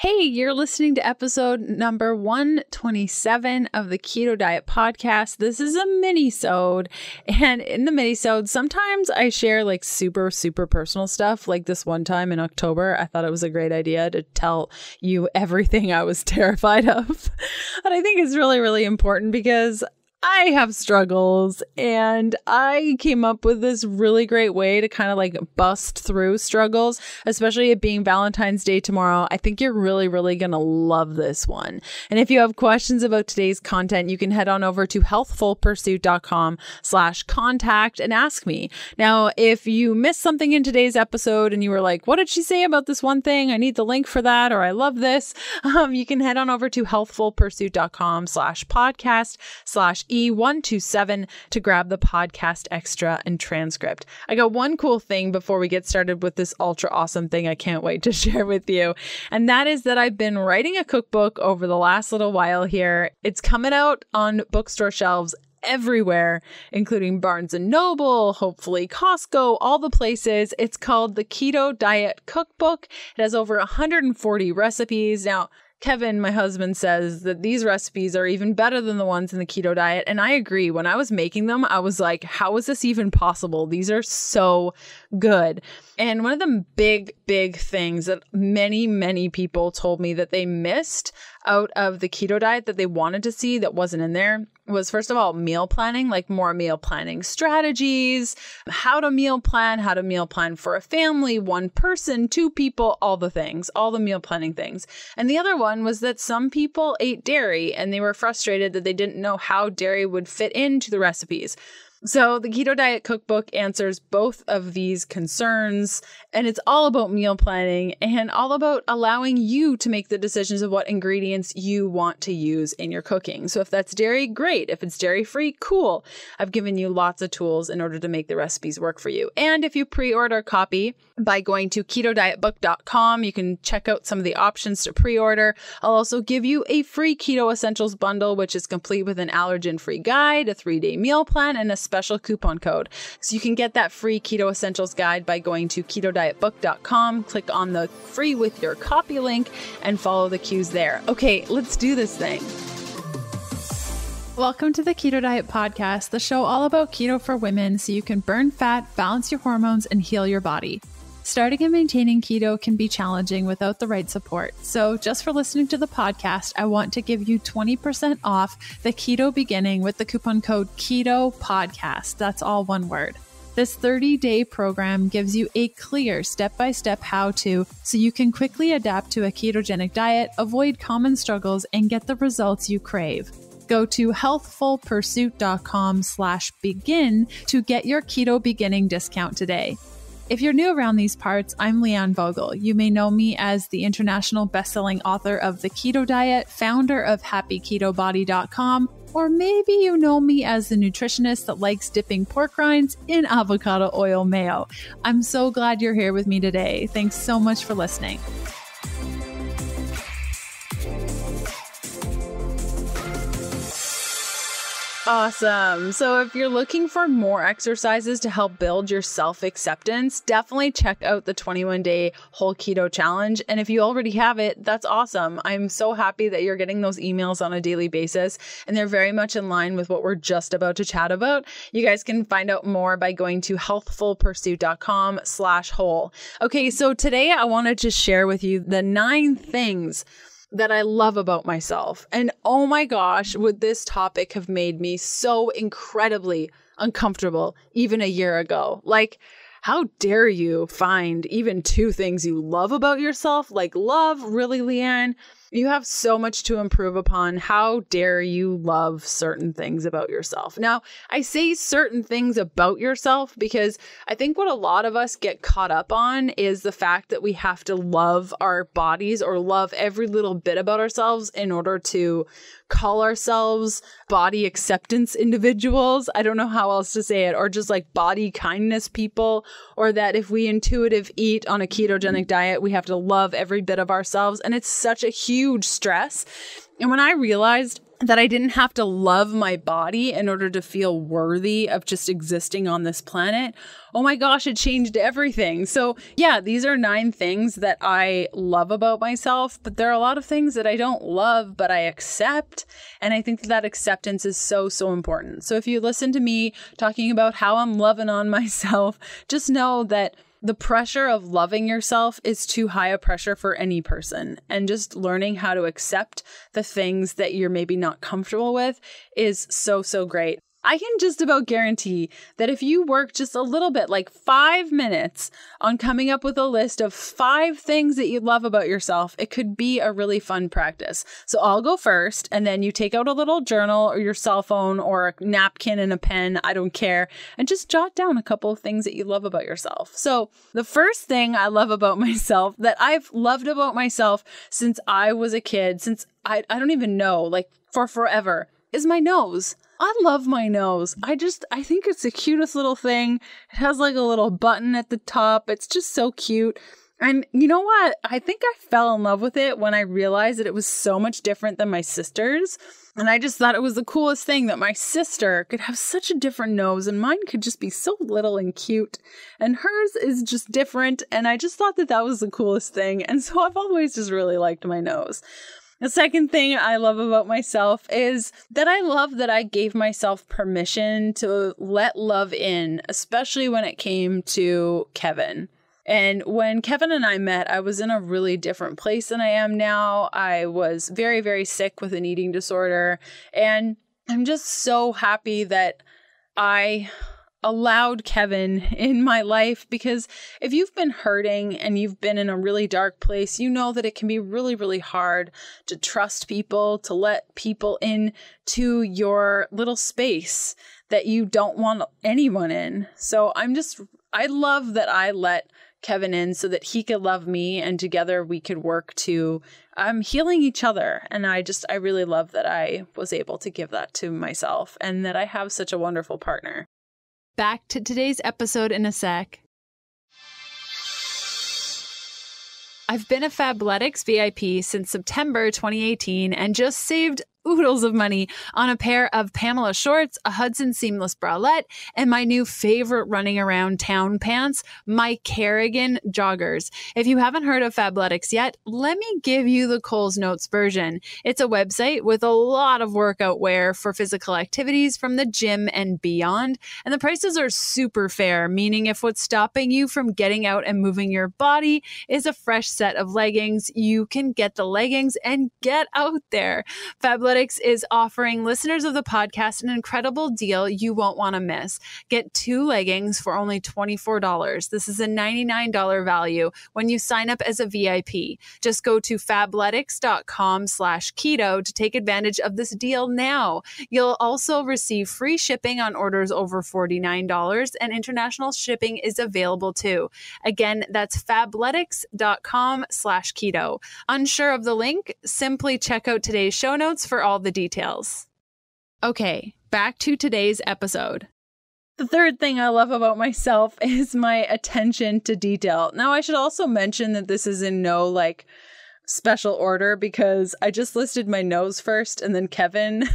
Hey, you're listening to episode number 127 of the Keto Diet Podcast. This is a mini-sode, and in the mini-sode, sometimes I share like super personal stuff. Like this one time in October, I thought it was a great idea to tell you everything I was terrified of. And I think it's really important because I have struggles, and I came up with this really great way to kind of like bust through struggles, especially it being Valentine's Day tomorrow. I think you're really going to love this one. And if you have questions about today's content, you can head on over to healthfulpursuit.com/contact and ask me. Now, if you missed something in today's episode and you were like, what did she say about this one thing? I need the link for that, or I love this. You can head on over to healthfulpursuit.com/podcast/E127 to grab the podcast extra and transcript. I got one cool thing before we get started with this ultra awesome thing I can't wait to share with you. And that is that I've been writing a cookbook over the last little while here. It's coming out on bookstore shelves everywhere, including Barnes & Noble, hopefully Costco, all the places. It's called the Keto Diet Cookbook. It has over 140 recipes. Now, Kevin, my husband, says that these recipes are even better than the ones in the keto diet. And I agree. When I was making them, I was like, how is this even possible? These are so good. And one of the big things that many people told me that they missed out of the keto diet that they wanted to see that wasn't in there was, first of all, meal planning, like more meal planning strategies, how to meal plan for a family, one person, two people, all the things, all the meal planning things. And the other one was that some people ate dairy and they were frustrated that they didn't know how dairy would fit into the recipes. So the Keto Diet Cookbook answers both of these concerns, and it's all about meal planning and all about allowing you to make the decisions of what ingredients you want to use in your cooking. So if that's dairy, great. If it's dairy-free, cool. I've given you lots of tools in order to make the recipes work for you. And if you pre-order a copy by going to ketodietbook.com, you can check out some of the options to pre-order. I'll also give you a free Keto Essentials bundle, which is complete with an allergen-free guide, a 3-day meal plan, and a special coupon code. So you can get that free Keto Essentials guide by going to ketodietbook.com, click on the free with your copy link, and follow the cues there. Okay, let's do this thing. Welcome to the Keto Diet Podcast, the show all about keto for women so you can burn fat, balance your hormones, and heal your body. Starting and maintaining keto can be challenging without the right support. So just for listening to the podcast, I want to give you 20% off the keto beginning with the coupon code KETO PODCAST. That's all one word. This 30-day program gives you a clear step-by-step how-to so you can quickly adapt to a ketogenic diet, avoid common struggles, and get the results you crave. Go to healthfulpursuit.com/begin to get your keto beginning discount today. If you're new around these parts, I'm Leanne Vogel. You may know me as the international best-selling author of The Keto Diet, founder of HappyKetoBody.com, or maybe you know me as the nutritionist that likes dipping pork rinds in avocado oil mayo. I'm so glad you're here with me today. Thanks so much for listening. Awesome. So if you're looking for more exercises to help build your self-acceptance, definitely check out the 21-day whole keto challenge. And if you already have it, that's awesome. I'm so happy that you're getting those emails on a daily basis, and they're very much in line with what we're just about to chat about. You guys can find out more by going to healthfulpursuit.com/whole. Okay, so today I wanted to share with you the 9 things that I love about myself. And oh my gosh, would this topic have made me so incredibly uncomfortable even a year ago? Like, how dare you find even 2 things you love about yourself? Like, love, really, Leanne? You have so much to improve upon. How dare you love certain things about yourself? Now, I say certain things about yourself because I think what a lot of us get caught up on is the fact that we have to love our bodies or love every little bit about ourselves in order to call ourselves body acceptance individuals. I don't know how else to say it, or just like body kindness people, or that if we intuitive eat on a ketogenic diet, we have to love every bit of ourselves. And it's such a huge stress. And when I realized that I didn't have to love my body in order to feel worthy of just existing on this planet, oh my gosh, it changed everything. So yeah, these are 9 things that I love about myself, but there are a lot of things that I don't love, but I accept. And I think that acceptance is so, so important. So if you listen to me talking about how I'm loving on myself, just know that the pressure of loving yourself is too high a pressure for any person. And just learning how to accept the things that you're maybe not comfortable with is so, so great. I can just about guarantee that if you work just a little bit, like 5 minutes on coming up with a list of 5 things that you love about yourself, it could be a really fun practice. So I'll go first, and then you take out a little journal or your cell phone or a napkin and a pen, I don't care, and just jot down a couple of things that you love about yourself. So the first thing I love about myself that I've loved about myself since I was a kid, since I don't even know, like for forever, is my nose. I love my nose. I think it's the cutest little thing. It has like a little button at the top. It's just so cute. And you know what? I think I fell in love with it when I realized that it was so much different than my sister's. And I just thought it was the coolest thing that my sister could have such a different nose and mine could just be so little and cute. And hers is just different. And I just thought that that was the coolest thing. And so I've always just really liked my nose. The second thing I love about myself is that I love that I gave myself permission to let love in, especially when it came to Kevin. And when Kevin and I met, I was in a really different place than I am now. I was very, very sick with an eating disorder. And I'm just so happy that I allowed Kevin in my life, because if you've been hurting and you've been in a really dark place, you know that it can be really, really hard to trust people, to let people into your little space that you don't want anyone in. So I love that I let Kevin in so that he could love me and together we could work to healing each other. And I really love that I was able to give that to myself and that I have such a wonderful partner. Back to today's episode in a sec. I've been a Fabletics VIP since September 2018 and just saved oodles of money on a pair of Pamela shorts, a Hudson seamless bralette, and my new favorite running around town pants, my Kerrigan joggers. If you haven't heard of Fabletics yet, let me give you the Coles Notes version. It's a website with a lot of workout wear for physical activities from the gym and beyond, and the prices are super fair, meaning if what's stopping you from getting out and moving your body is a fresh set of leggings, you can get the leggings and get out there. Fabletics is offering listeners of the podcast an incredible deal you won't want to miss. Get 2 leggings for only $24. This is a $99 value when you sign up as a VIP. Just go to fabletics.com/keto to take advantage of this deal now. You'll also receive free shipping on orders over $49, and international shipping is available too. Again, that's fabletics.com/keto. Unsure of the link? Simply check out today's show notes for all the details. Okay, back to today's episode. The third thing I love about myself is my attention to detail. Now, I should also mention that this is in no special order because I just listed my nose first and then Kevin.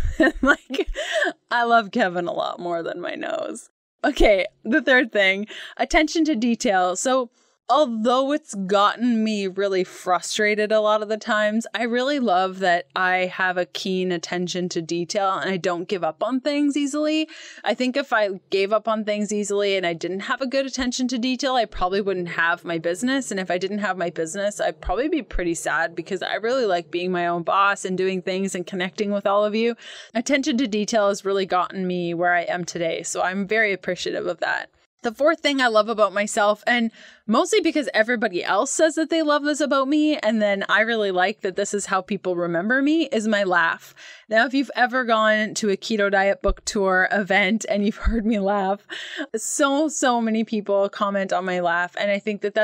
I love Kevin a lot more than my nose. Okay, the third thing, attention to detail. So although it's gotten me really frustrated a lot of the times, I really love that I have a keen attention to detail and I don't give up on things easily. I think if I gave up on things easily and I didn't have a good attention to detail, I probably wouldn't have my business. And if I didn't have my business, I'd probably be pretty sad because I really like being my own boss and doing things and connecting with all of you. Attention to detail has really gotten me where I am today. So I'm very appreciative of that. The fourth thing I love about myself, and mostly because everybody else says that they love this about me, and then I really like that this is how people remember me, is my laugh. Now, if you've ever gone to a Keto Diet book tour event and you've heard me laugh, so many people comment on my laugh, and I think that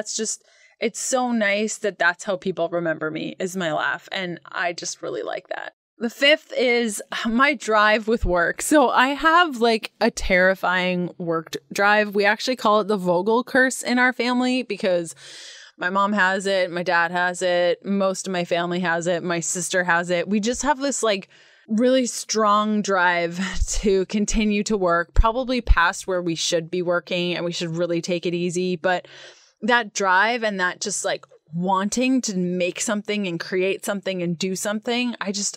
it's so nice that that's how people remember me, is my laugh, and I just really like that. The fifth is my drive with work. So I have a terrifying work drive. We actually call it the Vogel curse in our family because My mom has it. My dad has it. Most of my family has it. My sister has it. We just have this like really strong drive to continue to work, probably past where we should be working, and we should really take it easy. But that drive and that just like wanting to make something and create something and do something,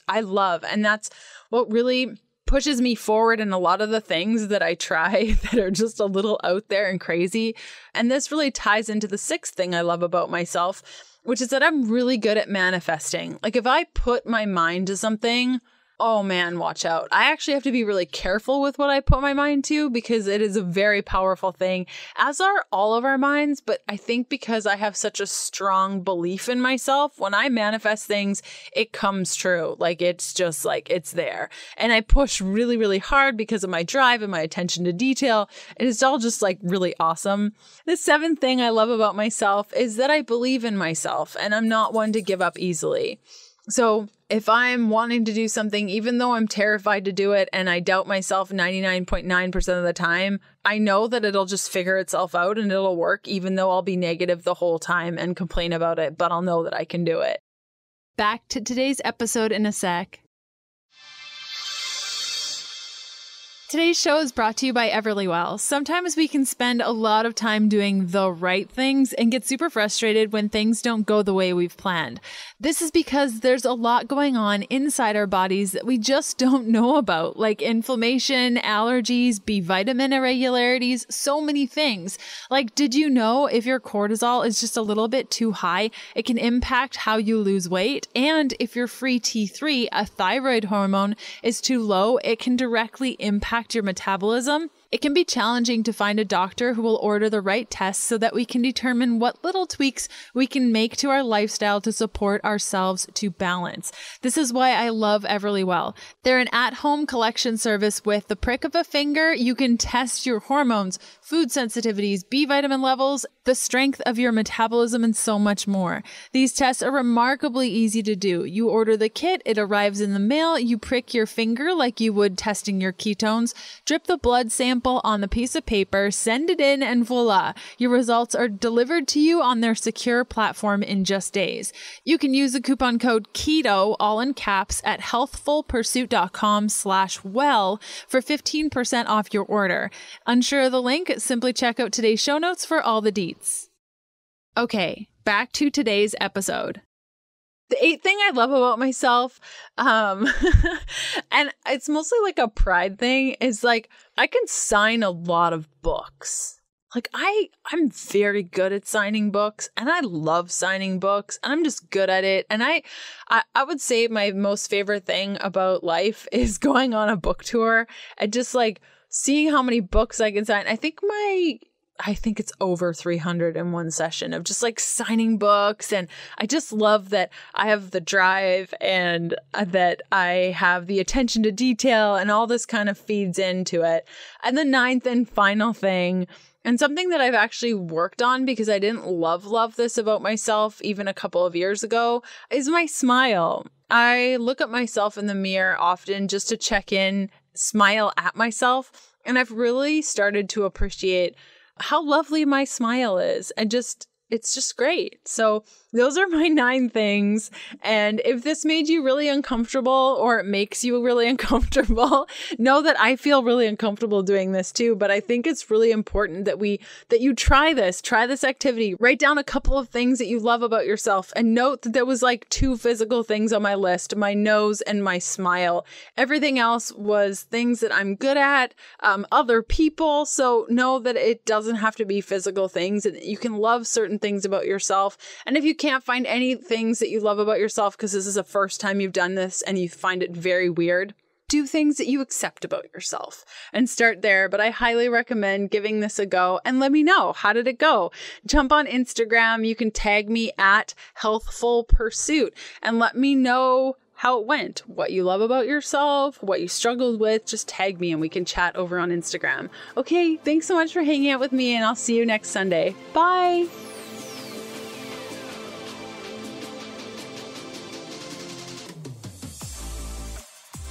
I love. And that's what really pushes me forward in a lot of the things that I try that are just a little out there and crazy. And this really ties into the sixth thing I love about myself, which is that I'm really good at manifesting. Like if I put my mind to something, oh man, watch out. I actually have to be really careful with what I put my mind to because it is a very powerful thing, as are all of our minds. But I think because I have such a strong belief in myself, when I manifest things, it comes true. Like it's just like it's there. And I push really, really hard because of my drive and my attention to detail. And it's all just like really awesome. The seventh thing I love about myself is that I believe in myself and I'm not one to give up easily. So if I'm wanting to do something, even though I'm terrified to do it and I doubt myself 99.9% of the time, I know that it'll just figure itself out and it'll work, even though I'll be negative the whole time and complain about it, but I'll know that I can do it. Back to today's episode in a sec. Today's show is brought to you by EverlyWell. Sometimes we can spend a lot of time doing the right things and get super frustrated when things don't go the way we've planned. This is because there's a lot going on inside our bodies that we just don't know about, like inflammation, allergies, B vitamin irregularities, so many things. Like, did you know if your cortisol is just a little bit too high, it can impact how you lose weight? And if your free T3, a thyroid hormone, is too low, it can directly impact your metabolism. It can be challenging to find a doctor who will order the right tests so that we can determine what little tweaks we can make to our lifestyle to support ourselves to balance. This is why I love EverlyWell. They're an at-home collection service with the prick of a finger. You can test your hormones, food sensitivities, B vitamin levels, the strength of your metabolism, and so much more. These tests are remarkably easy to do. You order the kit, it arrives in the mail, you prick your finger like you would testing your ketones, drip the blood sample on the piece of paper, send it in, and voila, your results are delivered to you on their secure platform in just days. You can use the coupon code KETO, all in caps, at healthfulpursuit.com/well for 15% off your order. Unsure of the link? Simply check out today's show notes for all the deets. Okay, back to today's episode. The eighth thing I love about myself, and it's mostly like a pride thing, is like I can sign a lot of books. Like I'm very good at signing books and I love signing books and I'm just good at it. And I would say my most favorite thing about life is going on a book tour and just like seeing how many books I can sign. I think it's over 300 in one session of just like signing books. And I just love that I have the drive and that I have the attention to detail and all this kind of feeds into it. And the ninth and final thing, and something that I've actually worked on because I didn't love this about myself even a couple of years ago, is my smile. I look at myself in the mirror often just to check in, smile at myself. And I've really started to appreciate how lovely my smile is and it's just great. So those are my 9 things. And if this made you really uncomfortable or it makes you really uncomfortable, know that I feel really uncomfortable doing this too. But I think it's really important that you try this activity. Write down a couple of things that you love about yourself and note that there was like 2 physical things on my list, my nose and my smile. Everything else was things that I'm good at, other people. So know that it doesn't have to be physical things and you can love certain things about yourself. And if you can't find any things that you love about yourself because this is the first time you've done this and you find it very weird, do things that you accept about yourself and start there. But I highly recommend giving this a go and let me know, how did it go? Jump on Instagram. You can tag me at Healthful Pursuit and let me know how it went, what you love about yourself, what you struggled with. Just tag me and we can chat over on Instagram. Okay, thanks so much for hanging out with me and I'll see you next Sunday. Bye.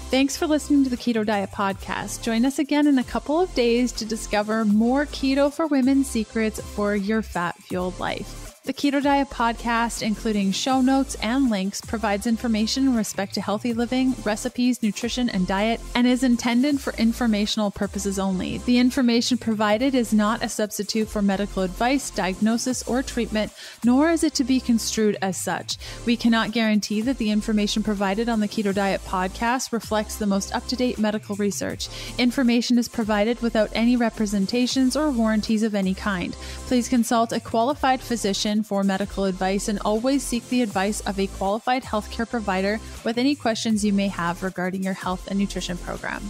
Thanks for listening to the Keto Diet Podcast. Join us again in a couple of days to discover more keto for women secrets for your fat-fueled life. The Keto Diet Podcast, including show notes and links, provides information in respect to healthy living, recipes, nutrition, and diet, and is intended for informational purposes only. The information provided is not a substitute for medical advice, diagnosis, or treatment, nor is it to be construed as such. We cannot guarantee that the information provided on the Keto Diet Podcast reflects the most up-to-date medical research. Information is provided without any representations or warranties of any kind. Please consult a qualified physician for medical advice and always seek the advice of a qualified healthcare provider with any questions you may have regarding your health and nutrition program.